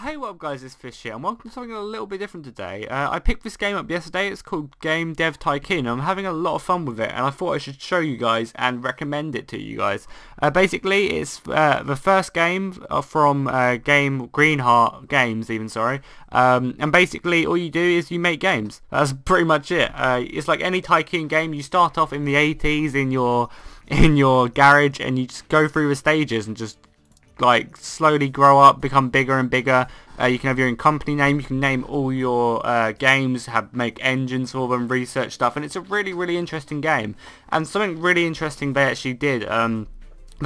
Hey, what up guys, it's Fish here and welcome to something a little bit different today. I picked this game up yesterday. It's called Dev Tycoon. I'm having a lot of fun with it and I thought I should show you guys and recommend it to you guys. Basically it's the first game from Greenheart Games and basically all you do is you make games. That's pretty much it. It's like any Tycoon game. You start off in the 80s in your garage and you just go through the stages and just like slowly grow up, become bigger and bigger. You can have your own company name, you can name all your games, make engines for them, research stuff, and it's a really interesting game. And something really interesting they actually did, they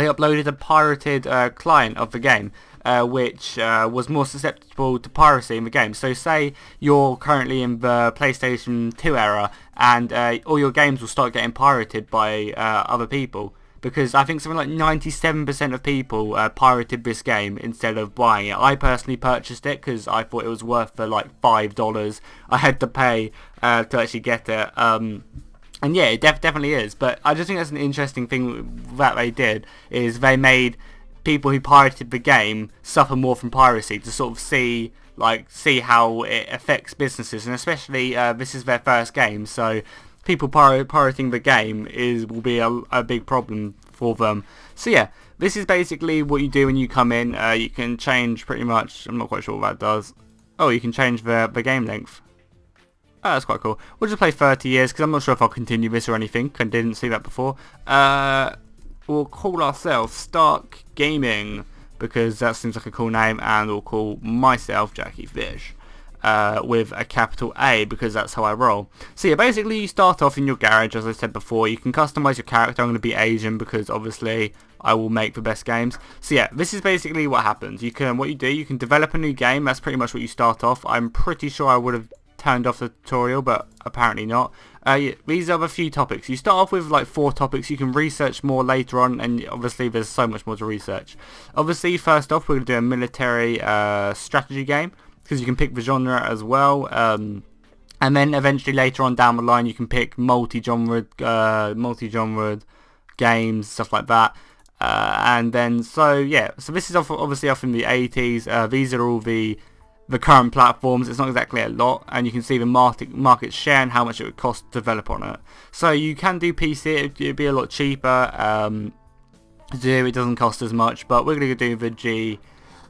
uploaded a pirated client of the game, which was more susceptible to piracy in the game. So say you're currently in the PlayStation 2 era and all your games will start getting pirated by other people. Because I think something like 97% of people pirated this game instead of buying it. I personally purchased it because I thought it was worth the like $5 I had to pay to actually get it. And yeah, it definitely is. But I just think that's an interesting thing that they did, is they made people who pirated the game suffer more from piracy to sort of see how it affects businesses, and especially this is their first game, so people pirating the game will be a big problem for them. So yeah, this is basically what you do when you come in. You can change pretty much, I'm not quite sure what that does. Oh, you can change the game length. Oh, that's quite cool. We'll just play 30 years because I'm not sure if I'll continue this or anything. I didn't see that before. We'll call ourselves Stark Gaming because that seems like a cool name, and we'll call myself Jackie Fish. With a capital A because that's how I roll. So yeah, basically you start off in your garage, as I said before. You can customize your character. I'm going to be Asian because obviously I will make the best games. So yeah, this is basically what happens. You can develop a new game. That's pretty much what you start off. I'm pretty sure I would have turned off the tutorial, but apparently not. Yeah, these are the few topics. You start off with like 4 topics. You can research more later on, and obviously there's so much more to research. Obviously, first off, we're going to do a military strategy game, because you can pick the genre as well, and then eventually later on down the line you can pick multi-genre games, stuff like that, and then so yeah, so this is obviously off in the 80s. These are all the current platforms. It's not exactly a lot, and you can see the market share and how much it would cost to develop on it. So you can do PC, it'd be a lot cheaper to do. It doesn't cost as much, but we're going to do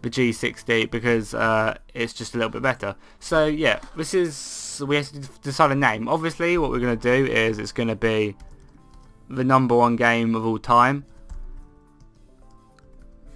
the G60 because it's just a little bit better. So yeah, we have to decide a name. Obviously what we're going to do is it's going to be the #1 game of all time.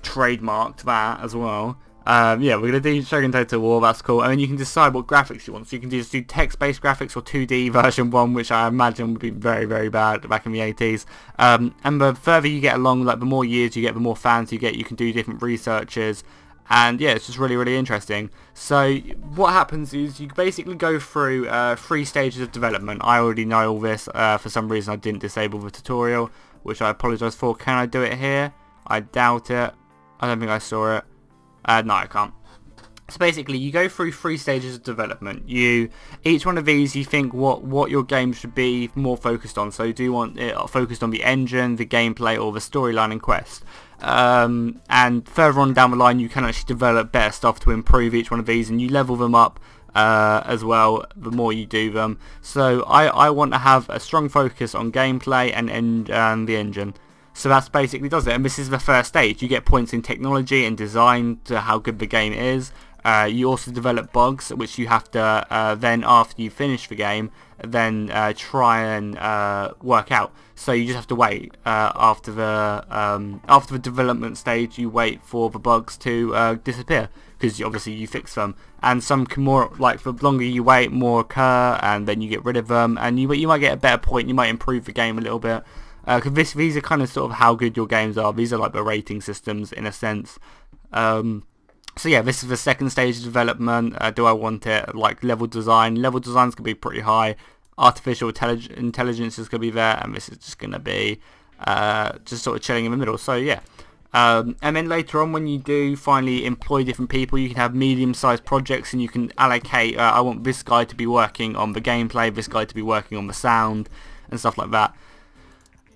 Trademarked that as well. Yeah, we're going to do Shogun Total War. That's cool. And then you can decide what graphics you want. So you can just do text-based graphics or 2D version 1, which I imagine would be very bad back in the 80s. And the further you get along, like the more years you get, the more fans you get. You can do different researches. And yeah, it's just really interesting. So what happens is you basically go through 3 stages of development. I already know all this. For some reason I didn't disable the tutorial, which I apologise for. Can I do it here? I doubt it. I don't think I saw it. No, I can't. So basically you go through 3 stages of development. Each one of these you think what your game should be more focused on. So do you want it focused on the engine, the gameplay, or the storyline and quest? And further on down the line you can actually develop better stuff to improve each one of these, and you level them up as well the more you do them. So I want to have a strong focus on gameplay and the engine. So that's basically does it, and this is the first stage. You get points in technology and design to how good the game is. You also develop bugs, which you have to then, after you finish the game, then try and work out. So you just have to wait after the development stage. You wait for the bugs to disappear, because obviously you fix them. And some can more, like the longer you wait, more occur, and then you get rid of them, and you might get a better point. You might improve the game a little bit. Because these are kind of sort of how good your games are. These are like the rating systems in a sense. So yeah, this is the second stage of development. Do I want it like level design? Level design's gonna be pretty high. Artificial intelligence is gonna be there, and this is just gonna be just sort of chilling in the middle. So yeah, and then later on, when you do finally employ different people, you can have medium-sized projects, and you can allocate. I want this guy to be working on the gameplay, this guy to be working on the sound, and stuff like that.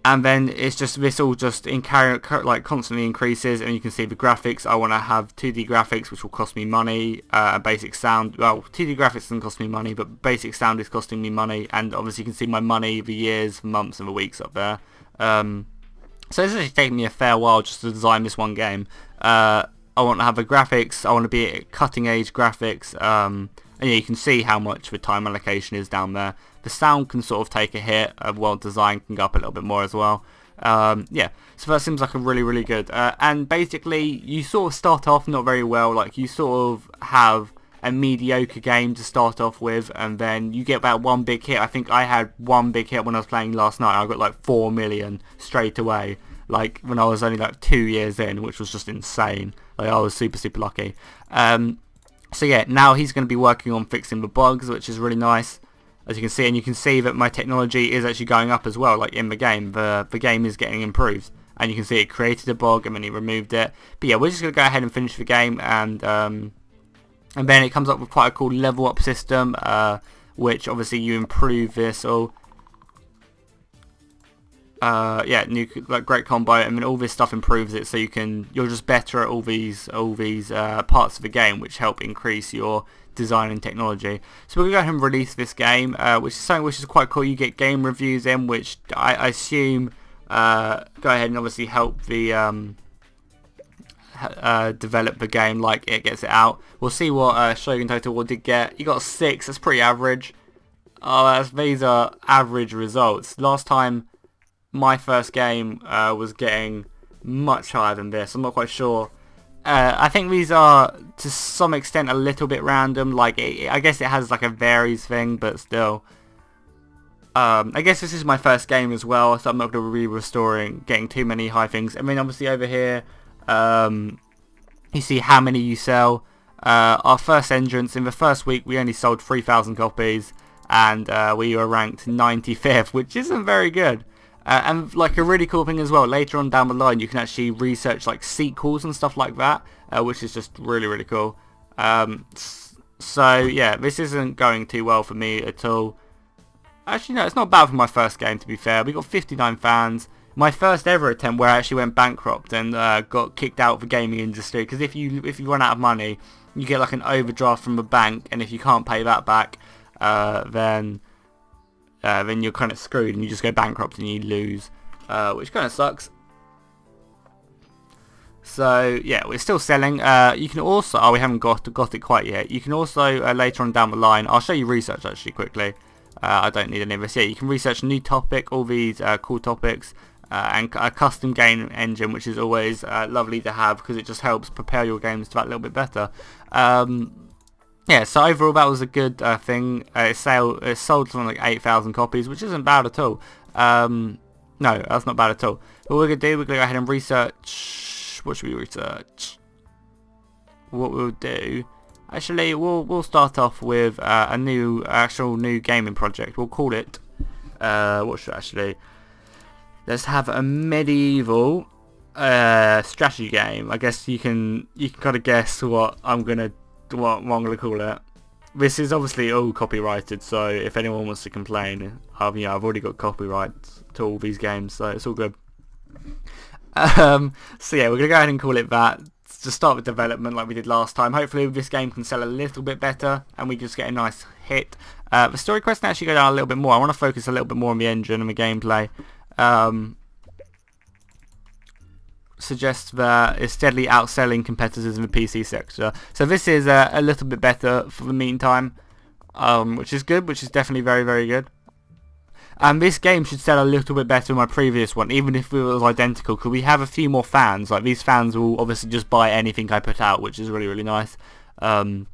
And then it's just, this all just like constantly increases, and you can see the graphics. I want to have 2D graphics, which will cost me money. Basic sound, well, 2D graphics doesn't cost me money, but basic sound is costing me money. And obviously you can see my money, the years, the months, and the weeks up there. So it's actually taken me a fair while just to design this one game. I want to have the graphics. I want to be cutting edge graphics. And yeah, you can see how much the time allocation is down there. The sound can sort of take a hit. Well, design can go up a little bit more as well. Yeah, so that seems like a really good. And basically, you sort of start off not very well. Like, you sort of have a mediocre game to start off with, and then you get about one big hit. I think I had one big hit when I was playing last night. I got like 4 million straight away. Like, when I was only like 2 years in, which was just insane. Like, I was super lucky. So yeah, now he's going to be working on fixing the bugs, which is really nice, as you can see. And you can see that my technology is actually going up as well, like in the game. The game is getting improved, and you can see it created a bug and then he removed it. But yeah, we're just going to go ahead and finish the game, and then it comes up with quite a cool level up system, which obviously you improve this all. Yeah, new, like, great combo. I mean, all this stuff improves it, so you're just better at all these parts of the game, which help increase your design and technology. So we're gonna go ahead and release this game, which is something which is quite cool. You get game reviews in, which I assume go ahead and obviously help the develop the game, like it gets it out. We'll see what Shogun Total War did get. You got 6. That's pretty average. Oh, these are average results. Last time my first game was getting much higher than this. I'm not quite sure. I think these are to some extent a little bit random. Like, I guess it has like a varies thing, but still. I guess this is my first game as well, so I'm not going to be getting too many high things. I mean, obviously over here, you see how many you sell. Our first entrance, in the first week we only sold 3,000 copies, and we were ranked 95th, which isn't very good. And like a really cool thing as well, later on down the line you can actually research like sequels and stuff like that, which is just really cool. So yeah, this isn't going too well for me at all. Actually no, it's not bad for my first game, to be fair. We got 59 fans. My first ever attempt where I actually went bankrupt and got kicked out of the gaming industry, because if you run out of money, you get like an overdraft from the bank, and if you can't pay that back, then you're kind of screwed and you just go bankrupt and you lose, which kind of sucks. So yeah, we're still selling. You can also, we haven't got it quite yet. You can also later on down the line, I'll show you research actually quickly. I don't need any of this. Yeah, you can research a new topic, all these cool topics, and a custom game engine, which is always lovely to have, because it just helps prepare your games to that little bit better. Yeah, so overall that was a good thing. It sold something like 8,000 copies, which isn't bad at all. No, that's not bad at all. What we're going to do, we're going to go ahead and research. What should we research? What we'll do, actually, we'll start off with a new gaming project. We'll call it, what should actually, let's have a medieval strategy game. I guess you can kind of guess what I'm gonna call it. This is obviously all copyrighted, so if anyone wants to complain, I've already got copyrights to all these games, so it's all good. So yeah, we're gonna go ahead and call it that to start with development like we did last time. Hopefully this game can sell a little bit better and we just get a nice hit. The story quest can actually go down a little bit more. I want to focus a little bit more on the engine and the gameplay. Suggests that it's steadily outselling competitors in the PC sector. So this is a little bit better for the meantime, which is good, which is definitely very good. And this game should sell a little bit better than my previous one, even if it was identical, because we have a few more fans. Like, these fans will obviously just buy anything I put out, which is really nice. That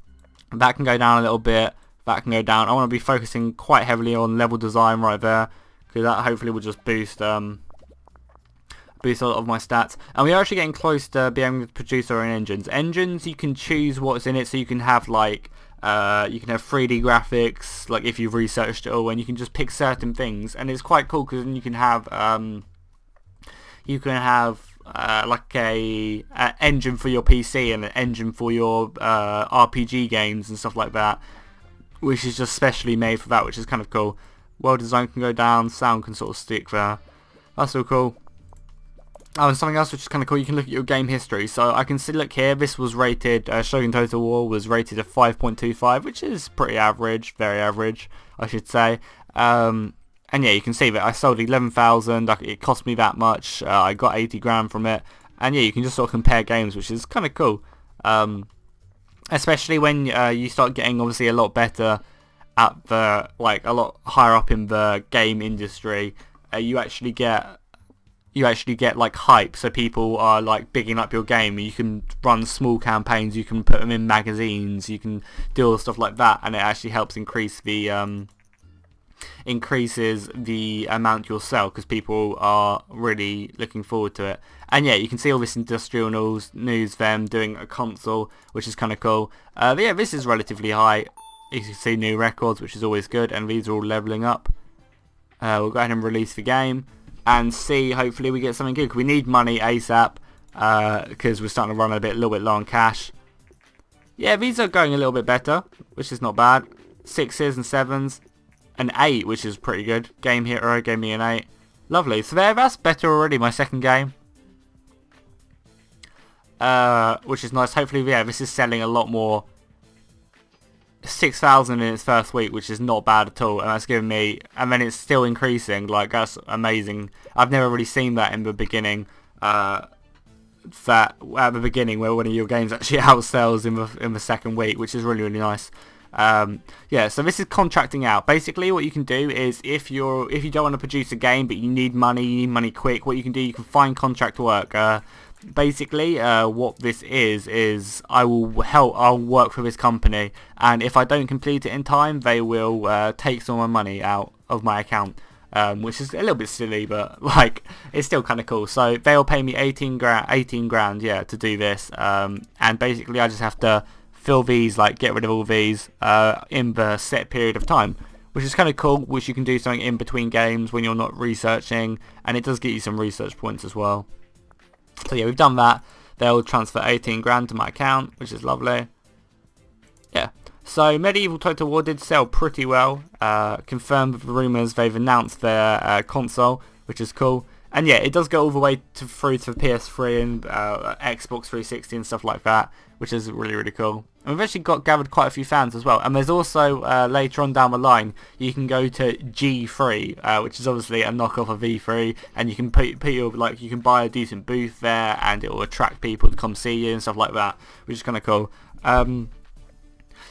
can go down a little bit, that can go down. I want to be focusing quite heavily on level design right there, because that hopefully will just boost a lot of my stats. And we are actually getting close to being able to produce our own engines. Engines, you can choose what's in it, so you can have like you can have 3D graphics, like if you've researched it all, and you can just pick certain things, and it's quite cool because then you can have like a engine for your PC and an engine for your RPG games and stuff like that, which is just specially made for that, which is kind of cool. World design can go down, sound can sort of stick there. That's all cool. Oh, and something else which is kind of cool, you can look at your game history. So I can see, look here, this was rated, Shogun Total War was rated a 5.25, which is pretty average, very average, I should say. And yeah, you can see that I sold 11,000, it cost me that much, I got 80 grand from it. And yeah, you can just sort of compare games, which is kind of cool. Especially when you start getting obviously a lot better at the, like, a lot higher up in the game industry. You actually get like hype, so people are like bigging up your game. You can run small campaigns, you can put them in magazines, you can do all stuff like that, and it actually helps increases the amount you'll sell, because people are really looking forward to it. And yeah, you can see all this industrial news, them doing a console, which is kind of cool. But yeah, this is relatively high. You can see new records, which is always good, and these are all leveling up. We'll go ahead and release the game and see, hopefully we get something good. We need money ASAP, because we're starting to run a little bit low on cash. Yeah, these are going a little bit better, which is not bad. 6s and 7s. An 8, which is pretty good. Game Hero gave me an 8. Lovely. So that's better already, my second game. Which is nice. Hopefully, yeah, this is selling a lot more. 6,000 in its first week, which is not bad at all, and that's given me, and then it's still increasing. Like, that's amazing. I've never really seen that in the beginning. That at the beginning, where one of your games actually outsells in the second week, which is really, really nice. Yeah, so this is contracting out. Basically, what you can do is, if you don't want to produce a game but you need money quick, what you can do, you can find contract work. Basically, what this is I'll work for this company, and if I don't complete it in time, they will take some of my money out of my account, which is a little bit silly, but like, it's still kind of cool. So they'll pay me 18 grand, yeah, to do this, and basically I just have to fill these, like get rid of all these in the set period of time, which is kind of cool, which you can do something in between games when you're not researching, and it does get you some research points as well. So yeah, we've done that. They'll transfer 18 grand to my account, which is lovely. Yeah. So Medieval Total War did sell pretty well. Confirmed with the rumours, they've announced their console, which is cool. And yeah, it does go all the way through to PS3 and Xbox 360 and stuff like that, which is really, really cool. And we've actually gathered quite a few fans as well. And there's also, later on down the line, you can go to G3, which is obviously a knockoff of V3, and you can put your, like, you can buy a decent booth there, and it will attract people to come see you and stuff like that, which is kind of cool.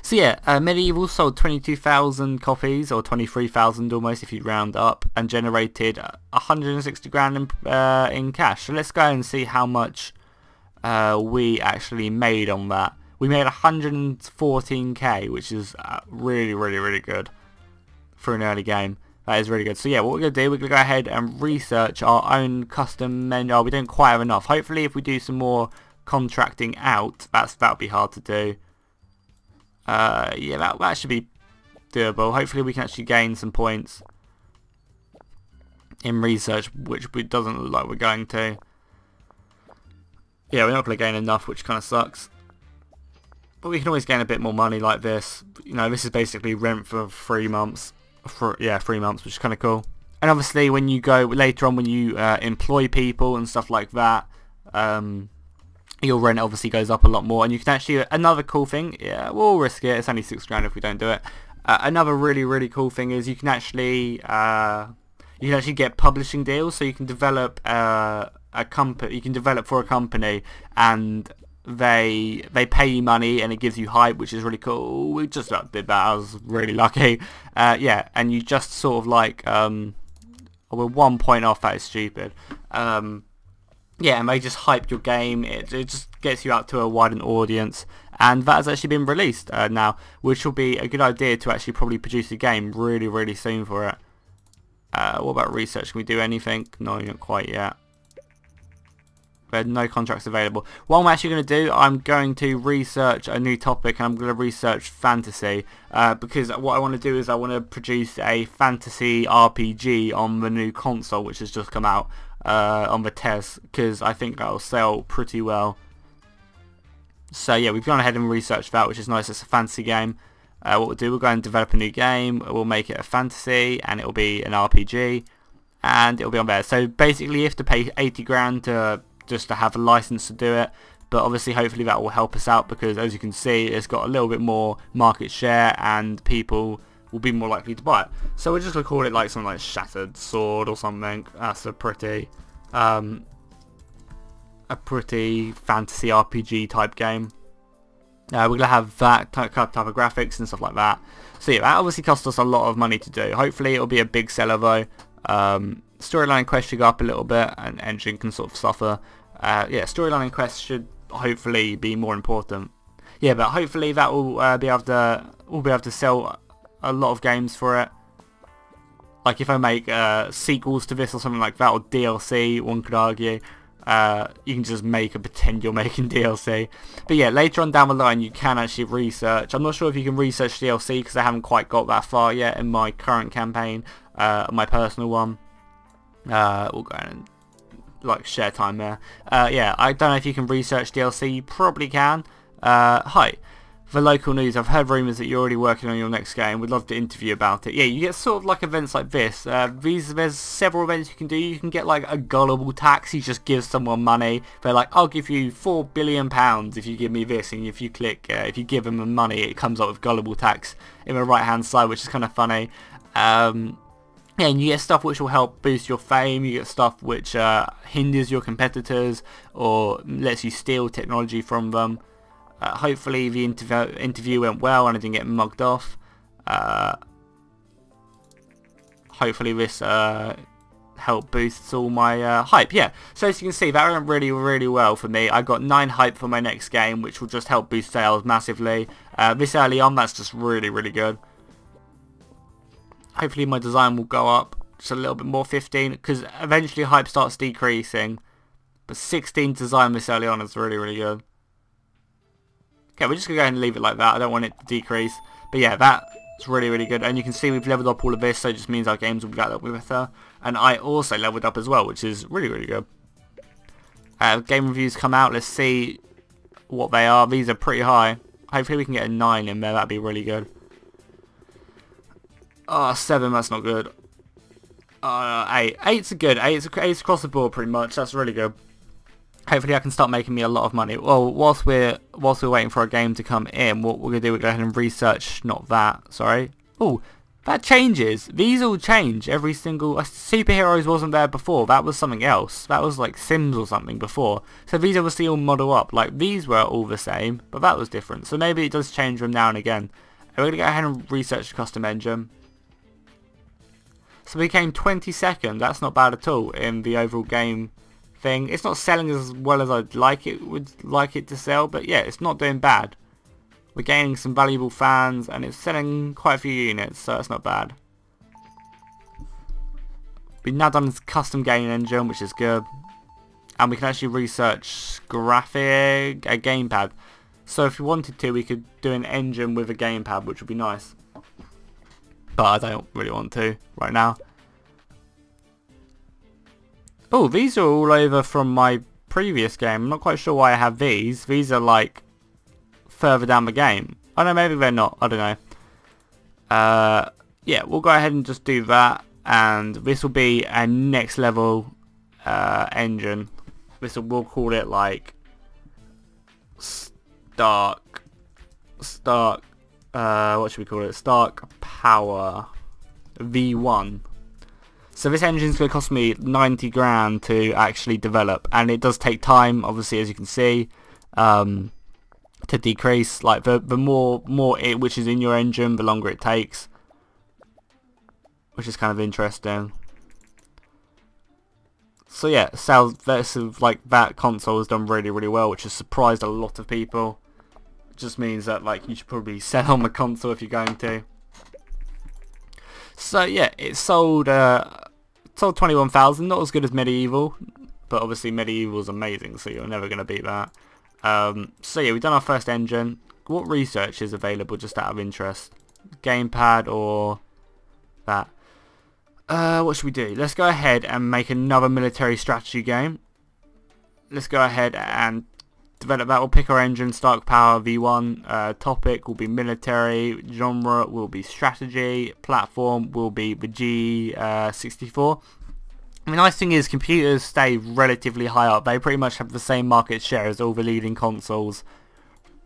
So yeah, Medieval sold 22,000 copies, or 23,000 almost if you round up, and generated 160 grand in cash. So let's go and see how much we actually made on that. We made 114k, which is really, really, really good for an early game. That is really good. So yeah, what we're going to do, we're going to go ahead and research our own custom menu. Oh, we don't quite have enough. Hopefully if we do some more contracting out, that'll be hard to do. Yeah, that should be doable. Hopefully we can actually gain some points in research, which it doesn't look like we're going to. Yeah, we're not going to gain enough, which kind of sucks. But we can always gain a bit more money like this. You know, this is basically rent for 3 months. 3 months, which is kind of cool. And obviously when you go later on, when you employ people and stuff like that, your rent obviously goes up a lot more. And you can actually, another cool thing, yeah, we'll risk it, it's only 6 grand if we don't do it. Another really, really cool thing is you can actually get publishing deals. So you can develop a company, you can develop for a company, and they pay you money and it gives you hype, which is really cool. We just did that, I was really lucky. Yeah, and you just sort of like, we're 1 point off, that is stupid. Yeah, and they just hype your game, it just gets you out to a widened audience, and that has actually been released now, which will be a good idea to actually probably produce a game really, really soon for it. What about research? Can we do anything? No, not quite yet. There are no contracts available. What I'm actually going to do, I'm going to research a new topic, and I'm going to research fantasy, because what I want to do is I want to produce a fantasy RPG on the new console which has just come out, on the test, because I think that will sell pretty well. So yeah, we've gone ahead and researched that, which is nice. It's a fantasy game. What we'll do, we'll go and develop a new game, we'll make it a fantasy, and it will be an RPG. and it'll be on there. So basically you have to pay 80 grand to just to have a license to do it, but obviously hopefully that will help us out, because as you can see it's got a little bit more market share and people will be more likely to buy it. So we're just going to call it like something like Shattered Sword or something. That's a pretty fantasy RPG type game. We're going to have that type of graphics and stuff like that. So yeah, that obviously cost us a lot of money to do. Hopefully it'll be a big seller though. Storyline quest should go up a little bit, and engine can sort of suffer. Yeah, storyline and quest should hopefully be more important. Yeah, but hopefully that will be able to sell a lot of games for it. Like if I make sequels to this or something like that, or DLC, one could argue. You can just pretend you're making DLC. But yeah, later on down the line you can actually research. I'm not sure if you can research DLC because I haven't quite got that far yet in my current campaign, my personal one. We'll go ahead and like share time there. Yeah, I don't know if you can research DLC. You probably can. Hi. For local news, I've heard rumours that you're already working on your next game. We'd love to interview about it. Yeah, you get sort of like events like this. There's several events you can do. You can get like a gullible tax. You just give someone money. They're like, I'll give you £4 billion if you give me this. And if you if you give them the money, it comes up with gullible tax in the right hand side, which is kind of funny. Yeah, and you get stuff which will help boost your fame. You get stuff which hinders your competitors or lets you steal technology from them. Hopefully the interview went well and I didn't get mugged off. Hopefully this helped boost all my hype. Yeah, so as you can see, that went really well for me. I got 9 hype for my next game, which will just help boost sales massively. This early on, that's just really good. Hopefully my design will go up just a little bit more, 15, because eventually hype starts decreasing. But 16 design this early on is really good. Okay, we're just going to go ahead and leave it like that. I don't want it to decrease. But yeah, that's really good. And you can see we've leveled up all of this, so it just means our games will be a little bit better. And I also leveled up as well, which is really good. Game reviews come out. Let's see what they are. These are pretty high. Hopefully we can get a 9 in there. That'd be really good. Oh, 7, that's not good. 8. 8's good. 8's across the board pretty much. That's really good. Hopefully I can start making me a lot of money. Well, whilst we're waiting for a game to come in, what we're going to do, we're going to go ahead and research, not that, sorry. Oh, that changes. These all change every single... Superheroes wasn't there before. That was something else. That was like Sims or something before. So these obviously all model up. Like these were all the same, but that was different. So maybe it does change them now and again. And we're going to go ahead and research the custom engine. So we came 22nd. That's not bad at all in the overall game thing. It's not selling as well as I'd would like it to sell, but yeah, it's not doing bad. We're gaining some valuable fans and it's selling quite a few units, so that's not bad. We've now done this custom game engine, which is good, and we can actually research a gamepad. So if we wanted to, we could do an engine with a gamepad, which would be nice, but I don't really want to right now. Oh, these are all over from my previous game. I'm not quite sure why I have these. These are like further down the game. Oh no, maybe they're not. I don't know. Yeah, we'll go ahead and just do that. And this will be a next level engine. We'll call it like Stark. What should we call it? Stark Power V1. So this engine's going to cost me 90 grand to actually develop, and it does take time, obviously, as you can see, to decrease. Like the more it which is in your engine, the longer it takes, which is kind of interesting. So yeah, sales versus like that console has done really well, which has surprised a lot of people. It just means that like you should probably sell on the console if you're going to. So yeah, it sold 21,000, not as good as Medieval, but obviously Medieval is amazing, so you're never going to beat that. So yeah, we've done our first engine. What research is available, just out of interest? Gamepad or that? What should we do? Let's go ahead and make another military strategy game. Let's go ahead and develop that. We'll pick our engine, Stark Power V1. Topic will be military. Genre will be strategy. Platform will be the G64. The nice thing is computers stay relatively high up. They pretty much have the same market share as all the leading consoles.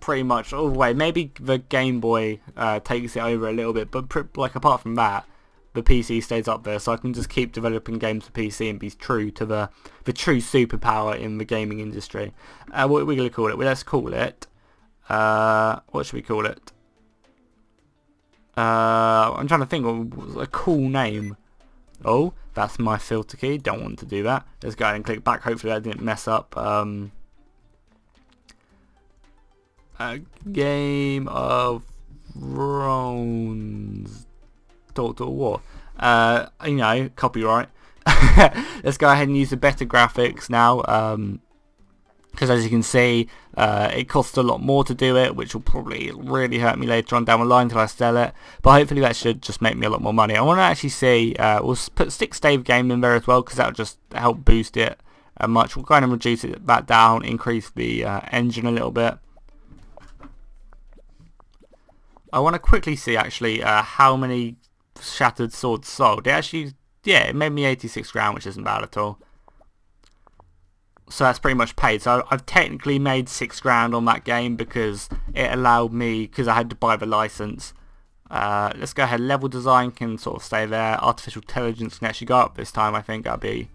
Pretty much all the way. Maybe the Game Boy takes it over a little bit, but like apart from that, the PC stays up there. So I can just keep developing games for PC and be true to the true superpower in the gaming industry. What are we going to call it? Well, let's call it... what should we call it? I'm trying to think of a cool name. Oh, that's my filter key. Don't want to do that. Let's go ahead and click back. Hopefully that didn't mess up. A Game of Thrones. Total War. You know, copyright. Let's go ahead and use the better graphics now. Because as you can see, it costs a lot more to do it, which will probably really hurt me later on down the line until I sell it. But hopefully that should just make me a lot more money. I want to actually see, we'll put stick save game in there as well, because that will just help boost it much. We'll kind of reduce it back down, increase the engine a little bit. I want to quickly see actually how many Shattered Swords sold. It actually, yeah, it made me 86 grand, which isn't bad at all. So that's pretty much paid. So I've technically made 6 grand on that game because it allowed me, because I had to buy the license. Let's go ahead. Level design can sort of stay there. Artificial intelligence can actually go up this time. I think that'll be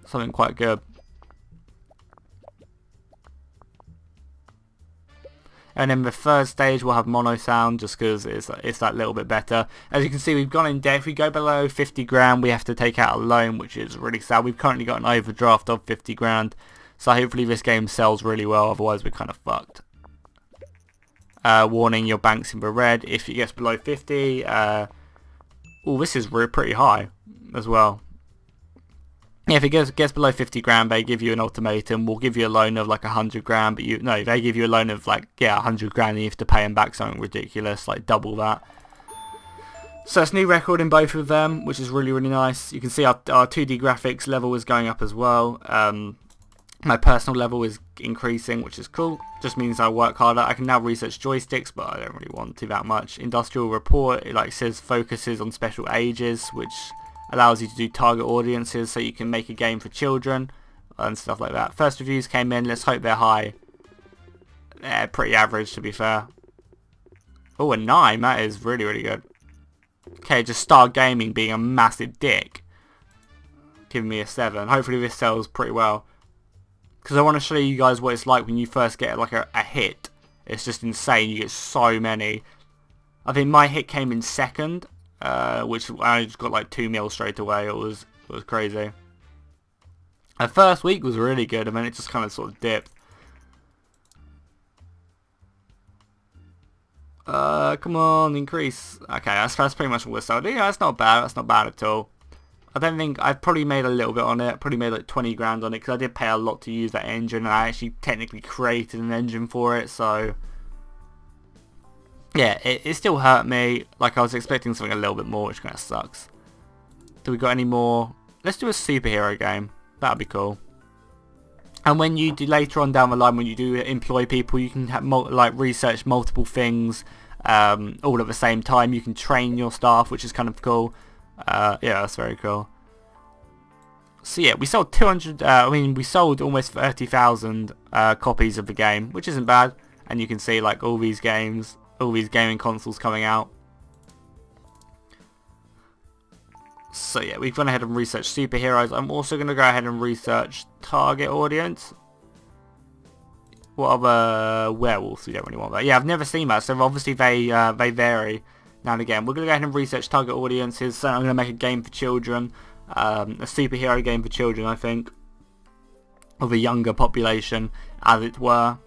something quite good. And then the third stage we'll have mono sound, just because it's that little bit better. As you can see, we've gone in debt. If we go below 50 grand, we have to take out a loan, which is really sad. We've currently got an overdraft of 50 grand. So hopefully this game sells really well, otherwise we're kind of fucked. Warning, your bank's in the red. If it gets below 50, oh, this is pretty high as well. Yeah, if it gets below 50 grand, they give you an ultimatum. We'll give you a loan of like 100 grand, but no, they give you a loan of like, yeah, 100 grand, and you have to pay them back something ridiculous, like double that. So it's new record in both of them, which is really, really nice. You can see our 2D graphics level is going up as well. My personal level is increasing, which is cool. Just means I work harder. I can now research joysticks, but I don't really want to that much. Industrial report, it like says focuses on special ages, which allows you to do target audiences, so you can make a game for children and stuff like that. First reviews came in. Let's hope they're high. They're pretty average, to be fair. Oh, a 9. That is really, really good. Okay, just Star Gaming being a massive dick, giving me a 7. Hopefully this sells pretty well, because I want to show you guys what it's like when you first get like a hit. It's just insane. You get so many. I think my hit came in second. Which I just got like 2 mil straight away. It was crazy. The first week was really good, and then it just kind of sort of dipped. Come on, increase. Okay, that's pretty much what we're selling. Yeah, that's not bad. That's not bad at all. I don't think I've probably made a little bit on it. Probably made like 20 grand on it, because I did pay a lot to use that engine, and I actually technically created an engine for it. So yeah, it still hurt me. Like, I was expecting something a little bit more, which kind of sucks. Do we got any more? Let's do a superhero game. That'd be cool. And when you do later on down the line, when you do employ people, you can have like research multiple things all at the same time. You can train your staff, which is kind of cool. Yeah, that's very cool. So yeah, we sold 200. I mean, we sold almost 30,000 copies of the game, which isn't bad. And you can see like all these games, all these gaming consoles coming out. So yeah, we've gone ahead and researched superheroes. I'm also going to go ahead and research target audience. What other werewolves? We don't really want that. Yeah, I've never seen that, so obviously they vary now and again. We're going to go ahead and research target audiences. So I'm going to make a game for children, a superhero game for children, I think, of a younger population, as it were.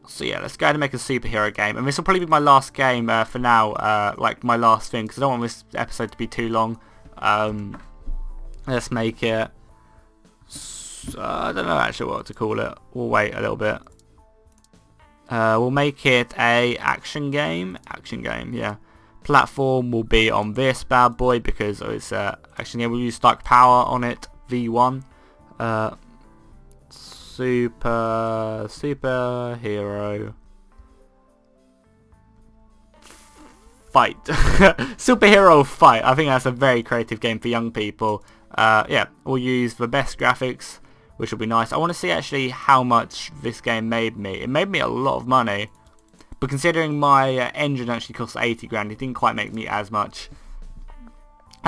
So yeah, let's go ahead and make a superhero game, and this will probably be my last game for now, like my last thing, because I don't want this episode to be too long. Let's make it, I don't know actually what to call it. We'll wait a little bit. We'll make it a action game, yeah. Platform will be on this bad boy, because it's action game. We'll use Dark Power on it, V1. Superhero fight. Superhero fight. I think that's a very creative game for young people. Yeah, we'll use the best graphics, which will be nice. I want to see actually how much this game made me. It made me a lot of money, but considering my engine actually cost 80 grand, it didn't quite make me as much.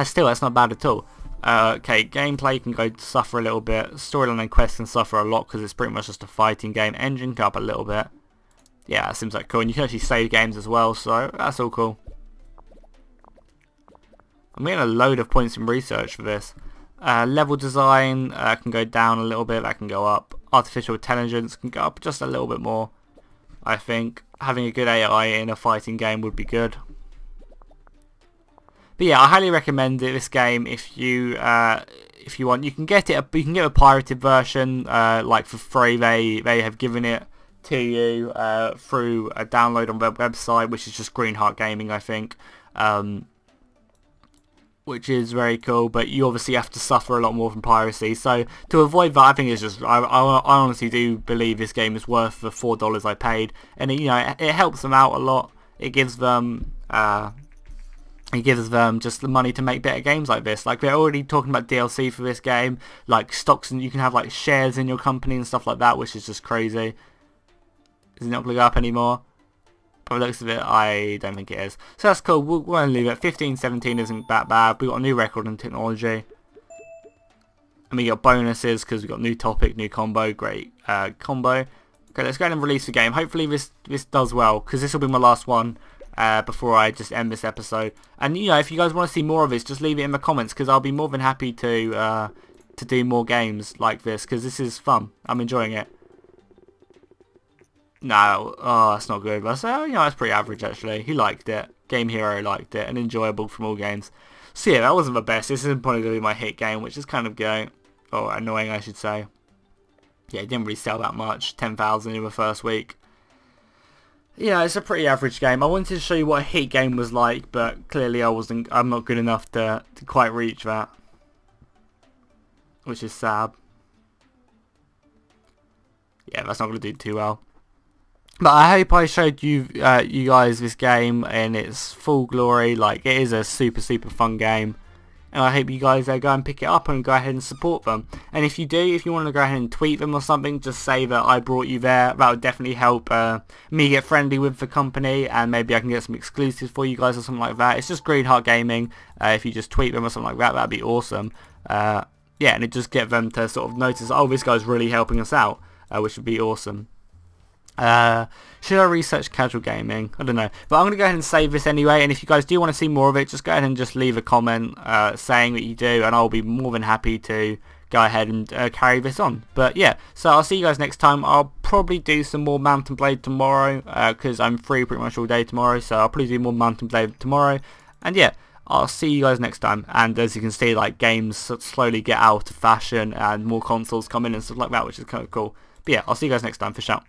Still, that's not bad at all. Okay, gameplay can go suffer a little bit. Storyline and quests can suffer a lot because it's pretty much just a fighting game. Engine can up a little bit. Yeah, that seems like cool. And you can actually save games as well, so that's all cool. I'm getting a load of points in research for this. Level design can go down a little bit, that can go up. Artificial intelligence can go up just a little bit more. I think having a good AI in a fighting game would be good. But yeah, I highly recommend this game if you want. You can get it. You can get a pirated version, like for free. They have given it to you through a download on their website, which is just Greenheart Gaming, I think. Which is very cool, but you obviously have to suffer a lot more from piracy. So to avoid that, I think it's just I honestly do believe this game is worth the $4 I paid, and it helps them out a lot. It gives them just the money to make better games like this. Like, they're already talking about DLC for this game, like stocks, and you can have like shares in your company and stuff like that, which is just crazy. Is it not going to go up anymore? By the looks of it, I don't think it is. So that's cool. We're going to leave it. 15-17 isn't that bad. We've got a new record in technology. And we got bonuses because we've got new topic, new combo. Great combo. Okay, let's go ahead and release the game. Hopefully this does well, because this will be my last one before I just end this episode. And if you guys want to see more of this, just leave it in the comments, because I'll be more than happy to do more games like this, because this is fun. I'm enjoying it. No, oh, that's not good. But that's pretty average actually. He liked it. Game Hero liked it, and enjoyable from all games. So yeah, that wasn't the best. This isn't probably going to be my hit game, which is kind of annoying, I should say. Yeah, it didn't really sell that much. 10,000 in the first week. Yeah, it's a pretty average game. I wanted to show you what a hit game was like, but clearly I'm not good enough to quite reach that, which is sad. Yeah, that's not going to do too well. But I hope I showed you you guys this game in its full glory. Like, it is a super fun game, and I hope you guys go and pick it up and go ahead and support them. And if you do, if you want to go ahead and tweet them or something, just say that I brought you there. That would definitely help me get friendly with the company, and maybe I can get some exclusives for you guys or something like that. It's just Greenheart Gaming. If you just tweet them or something like that, that'd be awesome. Yeah, and it just get them to sort of notice, oh, this guy's really helping us out, which would be awesome. Should I research casual gaming? I don't know, but I'm going to go ahead and save this anyway, and if you guys do want to see more of it, just go ahead and just leave a comment saying that you do, and I'll be more than happy to go ahead and carry this on. But yeah, so I'll see you guys next time. I'll probably do some more Mountain Blade tomorrow, because I'm free pretty much all day tomorrow, so I'll probably do more Mountain Blade tomorrow. And yeah, I'll see you guys next time. And as you can see, like, games slowly get out of fashion and more consoles come in and stuff like that, which is kind of cool. But yeah, I'll see you guys next time for sure.